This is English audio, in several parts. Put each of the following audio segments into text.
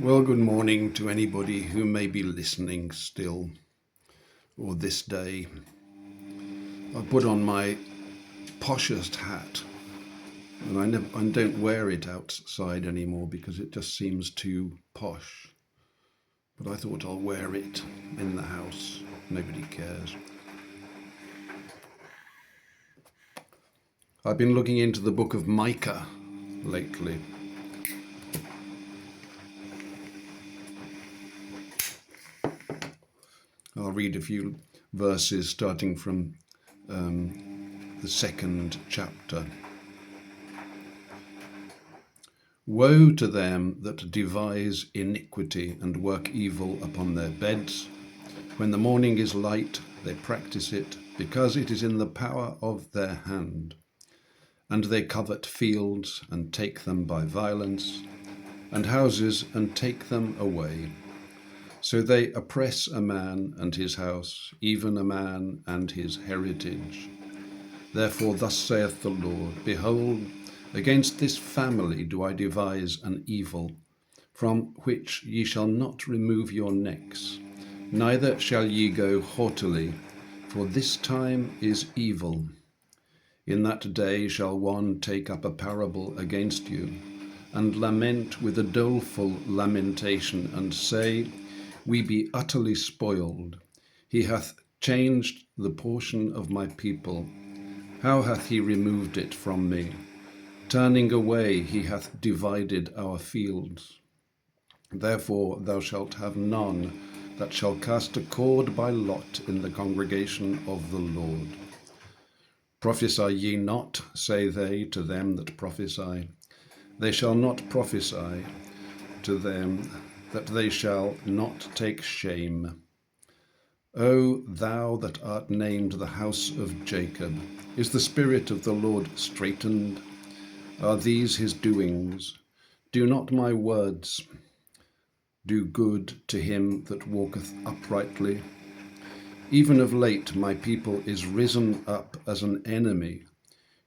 Well, good morning to anybody who may be listening still or this day. I put on my poshest hat and I don't wear it outside anymore because it just seems too posh. But I thought I'll wear it in the house. Nobody cares. I've been looking into the book of Micah lately. I'll read a few verses starting from the second chapter. Woe to them that devise iniquity and work evil upon their beds. When the morning is light, they practice it, because it is in the power of their hand. And they covet fields and take them by violence, and houses and take them away. So they oppress a man and his house, even a man and his heritage. Therefore thus saith the Lord, Behold, against this family do I devise an evil, from which ye shall not remove your necks, neither shall ye go haughtily, for this time is evil. In that day shall one take up a parable against you, and lament with a doleful lamentation, and say, We be utterly spoiled. He hath changed the portion of my people. How hath he removed it from me? Turning away, he hath divided our fields. Therefore thou shalt have none that shall cast a cord by lot in the congregation of the Lord. Prophesy ye not, say they to them that prophesy. They shall not prophesy to them, that they shall not take shame. O thou that art named the house of Jacob, is the spirit of the Lord straitened? Are these his doings? Do not my words do good to him that walketh uprightly? Even of late my people is risen up as an enemy.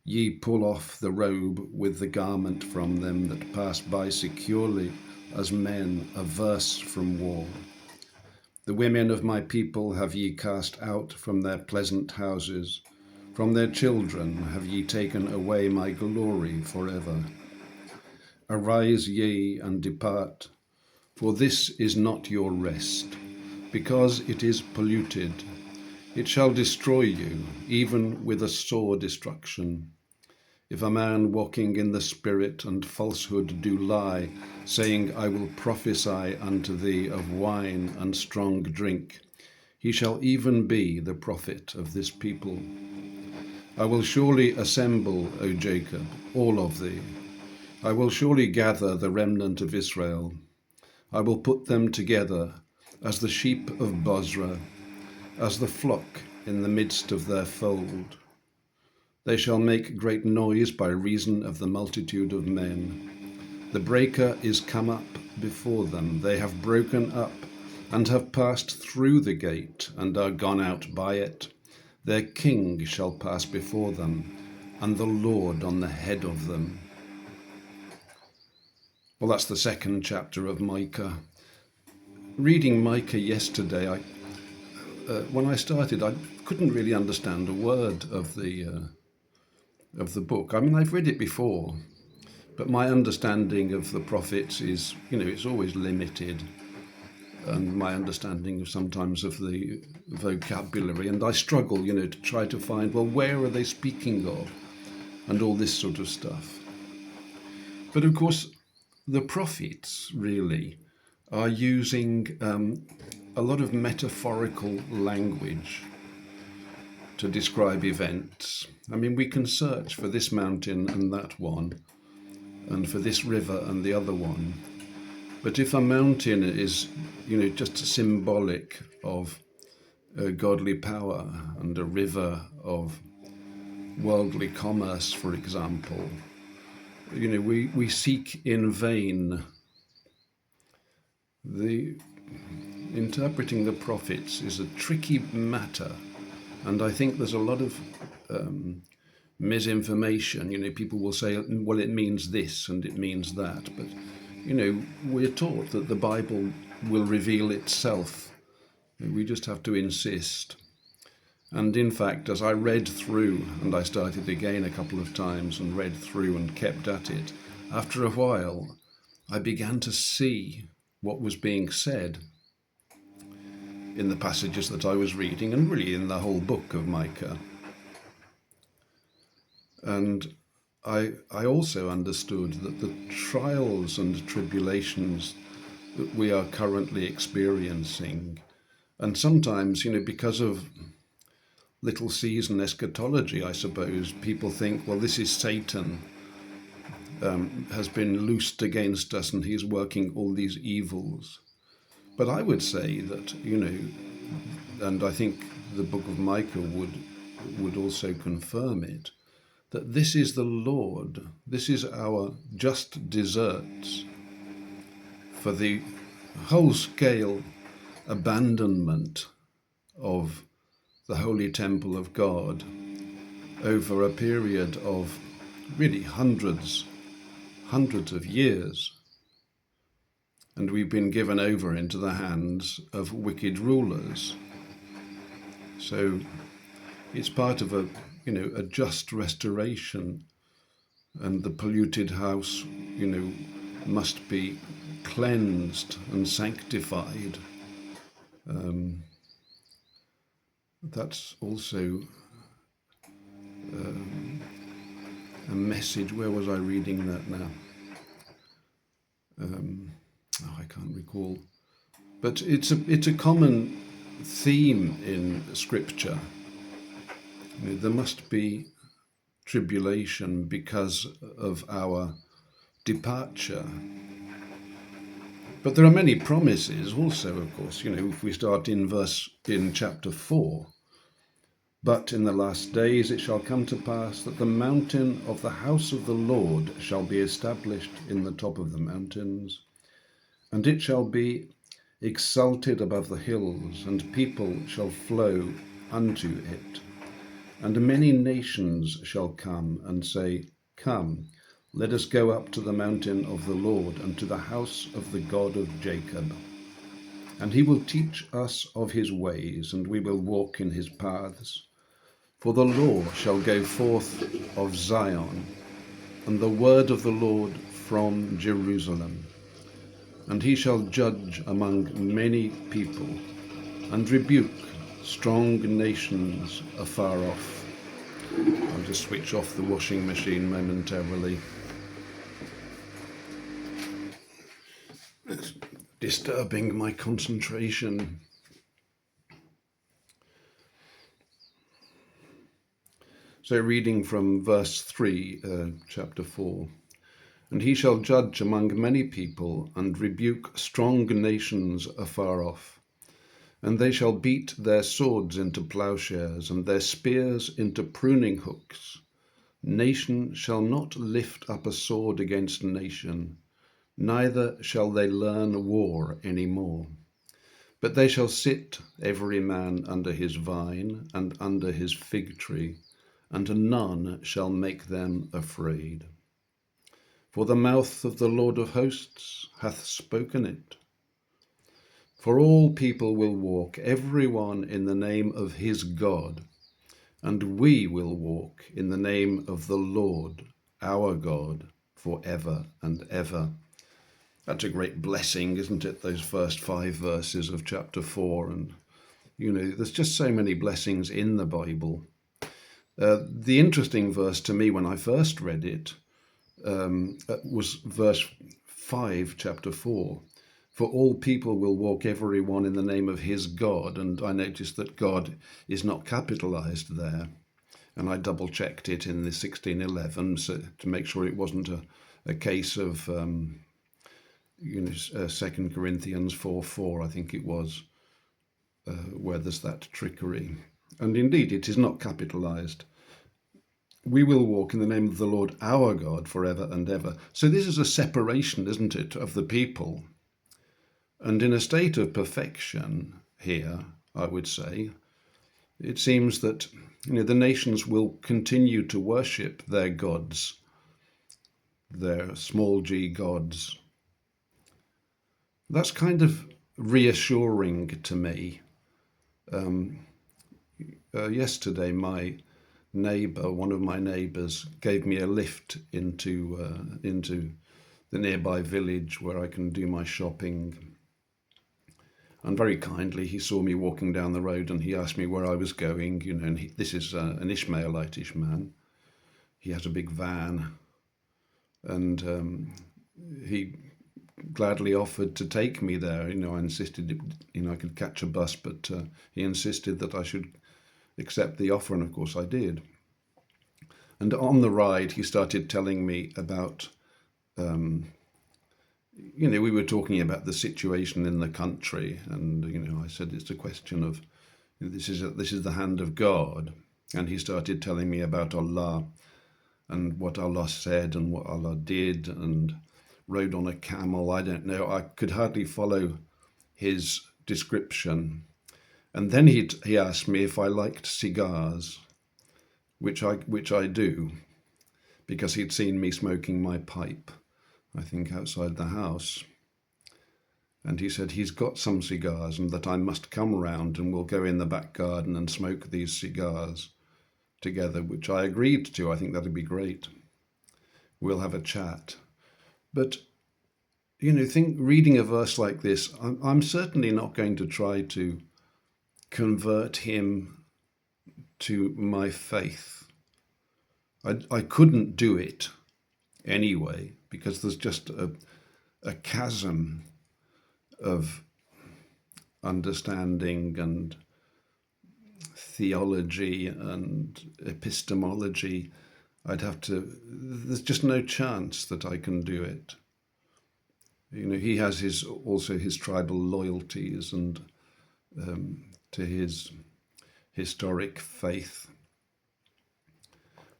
Ye pull off the robe with the garment from them that pass by securely, as men averse from war. The women of my people have ye cast out from their pleasant houses. From their children have ye taken away my glory forever. Arise ye and depart, for this is not your rest, because it is polluted. It shall destroy you, even with a sore destruction. If a man walking in the Spirit and falsehood do lie, saying, I will prophesy unto thee of wine and strong drink, he shall even be the prophet of this people. I will surely assemble, O Jacob, all of thee. I will surely gather the remnant of Israel. I will put them together as the sheep of Bozrah, as the flock in the midst of their fold. They shall make great noise by reason of the multitude of men. The breaker is come up before them. They have broken up and have passed through the gate and are gone out by it. Their king shall pass before them, and the Lord on the head of them. Well, that's the second chapter of Micah. Reading Micah yesterday, when I started, I couldn't really understand a word of the book. I mean, I've read it before, but my understanding of the prophets is, it's always limited, and my understanding of sometimes of the vocabulary, and I struggle, to try to find, well, where are they speaking of, and all this sort of stuff. But of course, the prophets really are using a lot of metaphorical language to describe events. I mean, we can search for this mountain and that one, and for this river and the other one. But if a mountain is, just symbolic of godly power, and a river of worldly commerce, for example, we seek in vain. The interpreting the prophets is a tricky matter, and I think there's a lot of misinformation. People will say, well, it means this and it means that, but we're taught that the Bible will reveal itself. We just have to insist. And in fact, as I read through, and I started again a couple of times and read through and kept at it, after a while, I began to see what was being said in the passages that I was reading, and really in the whole book of Micah. And I also understood that the trials and tribulations that we are currently experiencing, and sometimes, because of little season eschatology, I suppose, people think, well, this is Satan has been loosed against us and he's working all these evils. But I would say that, and I think the book of Micah would also confirm it, that this is the Lord, this is our just deserts for the whole-scale abandonment of the holy temple of God over a period of really hundreds of years. And we've been given over into the hands of wicked rulers. So it's part of a just restoration, and the polluted house, must be cleansed and sanctified. That's also a message. Where was I reading that now? I can't recall. But it's a common theme in Scripture. There must be tribulation because of our departure. But there are many promises also, of course. If we start in chapter 4, but in the last days it shall come to pass that the mountain of the house of the Lord shall be established in the top of the mountains, and it shall be exalted above the hills, and people shall flow unto it. And many nations shall come and say, Come, let us go up to the mountain of the Lord, and to the house of the God of Jacob. And he will teach us of his ways, and we will walk in his paths. For the law shall go forth of Zion, and the word of the Lord from Jerusalem. And he shall judge among many people, and rebuke strong nations afar off. I'll just switch off the washing machine momentarily. It's disturbing my concentration. So reading from verse 3, chapter 4. And he shall judge among many people, and rebuke strong nations afar off. And they shall beat their swords into plowshares, and their spears into pruning hooks. Nation shall not lift up a sword against nation, neither shall they learn war any more. But they shall sit every man under his vine, and under his fig tree, and none shall make them afraid. For the mouth of the Lord of hosts hath spoken it. For all people will walk, every one in the name of his God, and we will walk in the name of the Lord, our God, for ever and ever. That's a great blessing, isn't it? Those first 5 verses of chapter 4. And, there's just so many blessings in the Bible. The interesting verse to me when I first read it was verse 5, chapter 4. For all people will walk, every one in the name of his God. And I noticed that God is not capitalized there. And I double checked it in the 1611 to make sure it wasn't a case of 2 Corinthians 4:4, I think it was, where there's that trickery. And indeed, it is not capitalized. We will walk in the name of the Lord our God forever and ever. So this is a separation, isn't it, of the people. And in a state of perfection here, I would say, it seems that the nations will continue to worship their gods, their small g gods, That's kind of reassuring to me. Yesterday, one of my neighbours, gave me a lift into the nearby village where I can do my shopping. And very kindly, he saw me walking down the road and he asked me where I was going. And this is an Ishmaelitish man. He has a big van, and he gladly offered to take me there. I insisted, I could catch a bus, but he insisted that I should accept the offer, and of course I did. And on the ride, he started telling me about, we were talking about the situation in the country, and I said it's a question of this is the hand of God, and he started telling me about Allah and what Allah said and what Allah did, and rode on a camel. I don't know. I could hardly follow his description. And then he asked me if I liked cigars, which I do, because he'd seen me smoking my pipe, I think, outside the house. And he said he's got some cigars and that I must come round and we'll go in the back garden and smoke these cigars together, which I agreed to. I think that'd be great. We'll have a chat. But, reading a verse like this, I'm certainly not going to try to convert him to my faith. I couldn't do it anyway, because there's just a chasm of understanding and theology and epistemology. There's just no chance that I can do it. He has also his tribal loyalties and to his historic faith.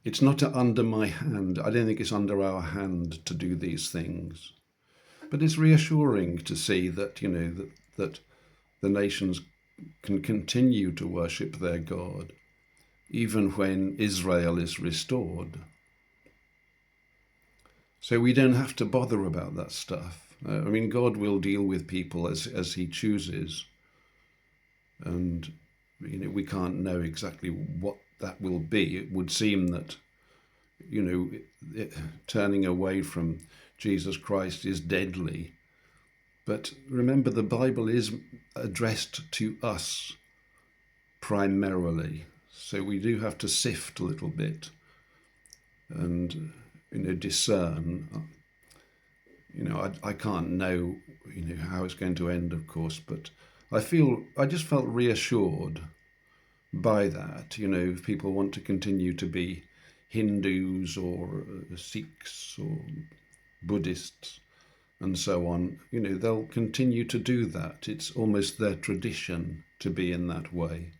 It's not under my hand. I don't think it's under our hand to do these things. But it's reassuring to see that, that the nations can continue to worship their God, even when Israel is restored. So we don't have to bother about that stuff. God will deal with people as he chooses. And, we can't know exactly what that will be. It would seem that, turning away from Jesus Christ is deadly. But remember, the Bible is addressed to us primarily. So we do have to sift a little bit and, discern. I can't know, how it's going to end, of course, but I just felt reassured by that. If people want to continue to be Hindus or Sikhs or Buddhists and so on, they'll continue to do that. It's almost their tradition to be in that way.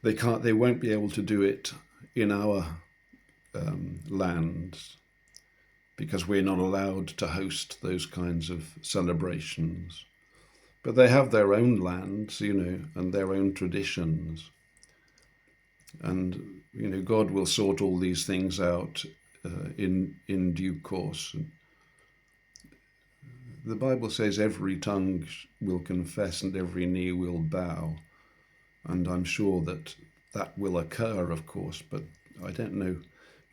They won't be able to do it in our lands, because we're not allowed to host those kinds of celebrations. But they have their own lands, and their own traditions. And, God will sort all these things out in due course. The Bible says every tongue will confess and every knee will bow. And I'm sure that will occur, of course, but I don't know.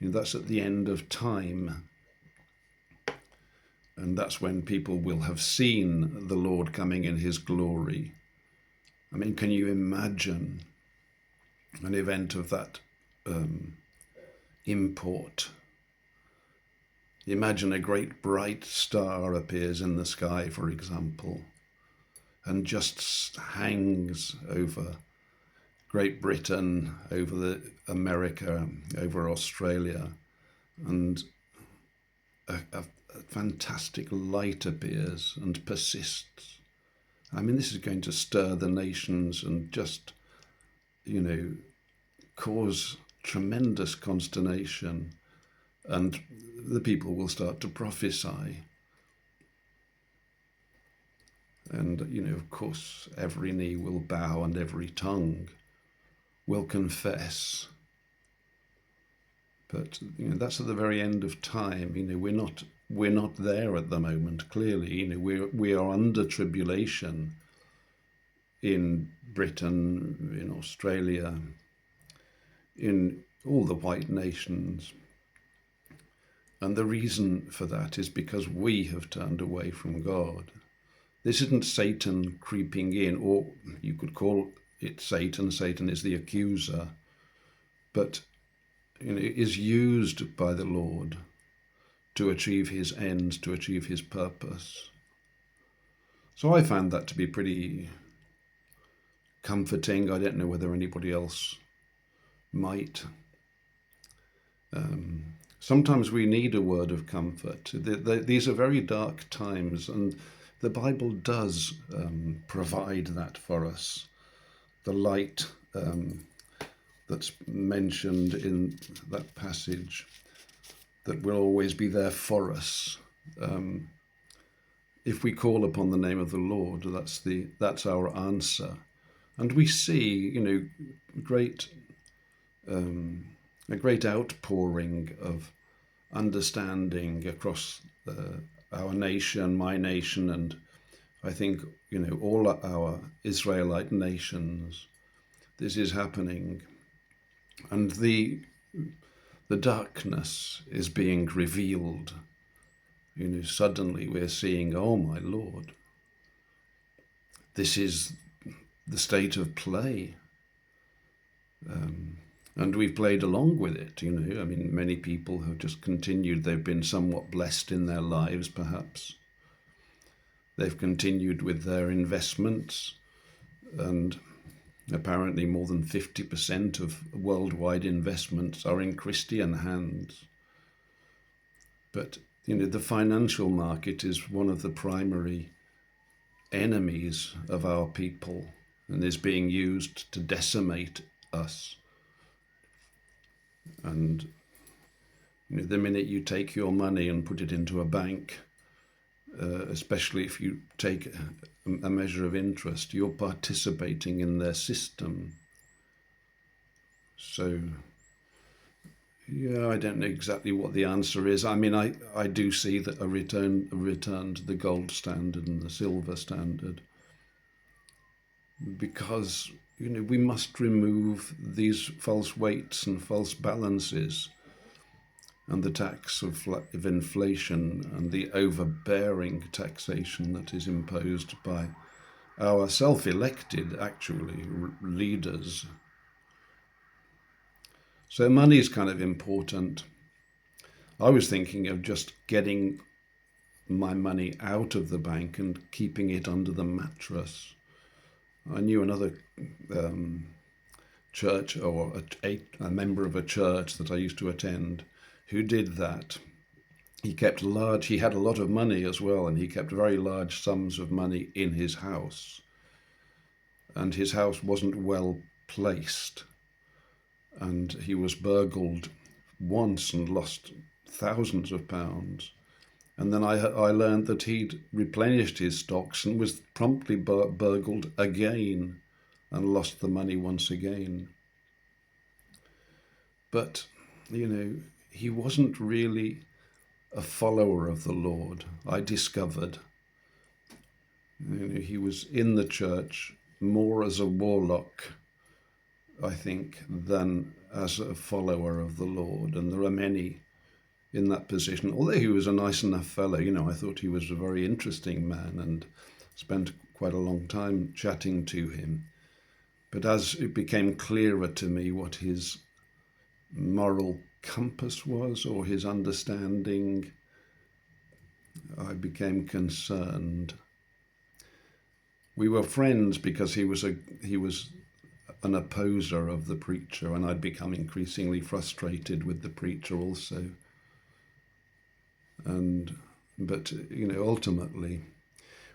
That's at the end of time. And that's when people will have seen the Lord coming in his glory. Can you imagine an event of that import? Imagine a great bright star appears in the sky, for example, and just hangs over Great Britain, over America, over Australia, and a fantastic light appears and persists. This is going to stir the nations and just, cause tremendous consternation, and the people will start to prophesy. And, of course, every knee will bow and every tongue will confess. But, that's at the very end of time. We're not we're not there at the moment. Clearly, we are under tribulation in Britain, in Australia, in all the white nations. And the reason for that is because we have turned away from God. This isn't Satan creeping in, or you could call it Satan. Satan is the accuser, but it is used by the Lord to achieve his ends, to achieve his purpose. So I found that to be pretty comforting. I don't know whether anybody else might. Sometimes we need a word of comfort. These are very dark times, and the Bible does provide that for us. The light that's mentioned in that passage, that will always be there for us. If we call upon the name of the Lord, that's our answer. And we see, a great outpouring of understanding across our nation, my nation, and I think, all our Israelite nations. This is happening. And the darkness is being revealed. Suddenly we're seeing, oh my Lord, this is the state of play. And we've played along with it, many people have just continued. They've been somewhat blessed in their lives, perhaps. They've continued with their investments, and apparently more than 50% of worldwide investments are in Christian hands. But, the financial market is one of the primary enemies of our people and is being used to decimate us. And the minute you take your money and put it into a bank, especially if you take a measure of interest, you're participating in their system. So, I don't know exactly what the answer is. I do see that a return to the gold standard and the silver standard, because we must remove these false weights and false balances and the tax of inflation and the overbearing taxation that is imposed by our self-elected, actually, leaders. So money is kind of important. I was thinking of just getting my money out of the bank and keeping it under the mattress. I knew another church, or a member of a church that I used to attend, who did that. He had a lot of money as well, and he kept very large sums of money in his house. And his house wasn't well placed. And he was burgled once and lost thousands of pounds. And then I learned that he'd replenished his stocks and was promptly burgled again and lost the money once again. But, he wasn't really a follower of the Lord, I discovered. He was in the church more as a warlock, I think, than as a follower of the Lord. And there are many in that position. Although he was a nice enough fellow, I thought he was a very interesting man and spent quite a long time chatting to him. But as it became clearer to me what his moral compass was, or his understanding, I became concerned. We were friends because he was an opposer of the preacher, and I'd become increasingly frustrated with the preacher also. But ultimately,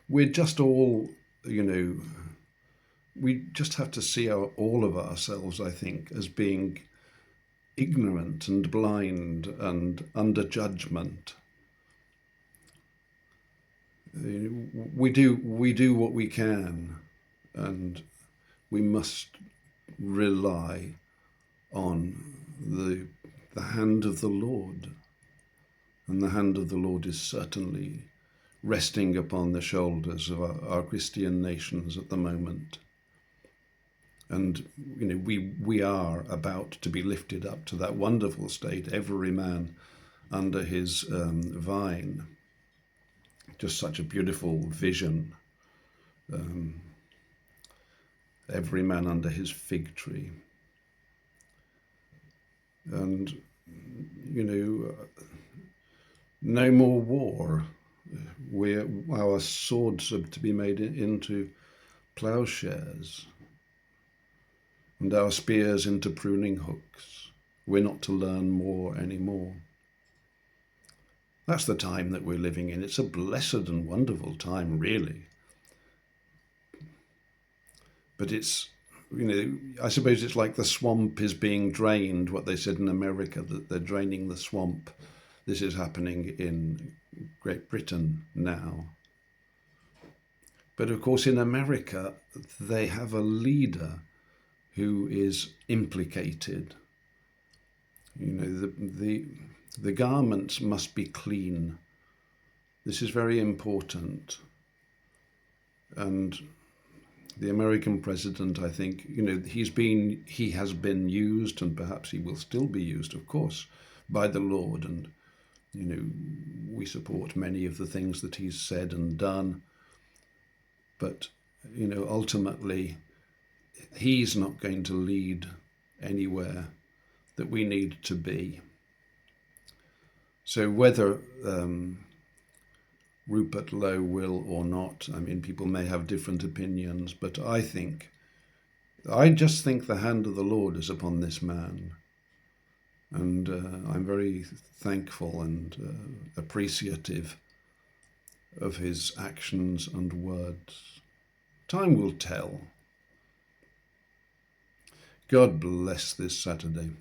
we're just all, we just have to see all of ourselves, I think, as being ignorant and blind and under judgment. We do what we can, and we must rely on the hand of the Lord. And the hand of the Lord is certainly resting upon the shoulders of our Christian nations at the moment. And we are about to be lifted up to that wonderful state, every man under his vine. Just such a beautiful vision. Every man under his fig tree. And, no more war. Our swords are to be made into plowshares, and our spears into pruning hooks. We're not to learn more anymore. That's the time that we're living in. It's a blessed and wonderful time, really. But it's, I suppose it's like the swamp is being drained, what they said in America, that they're draining the swamp. This is happening in Great Britain now. But of course, in America, they have a leader who is implicated. The garments must be clean. This is very important. And the American president, I think, he has been used, and perhaps he will still be used, of course, by the Lord. And, we support many of the things that he's said and done. But, ultimately, he's not going to lead anywhere that we need to be. So whether Rupert Lowe will or not, people may have different opinions, but I just think the hand of the Lord is upon this man. And I'm very thankful and appreciative of his actions and words. Time will tell. God bless this Saturday.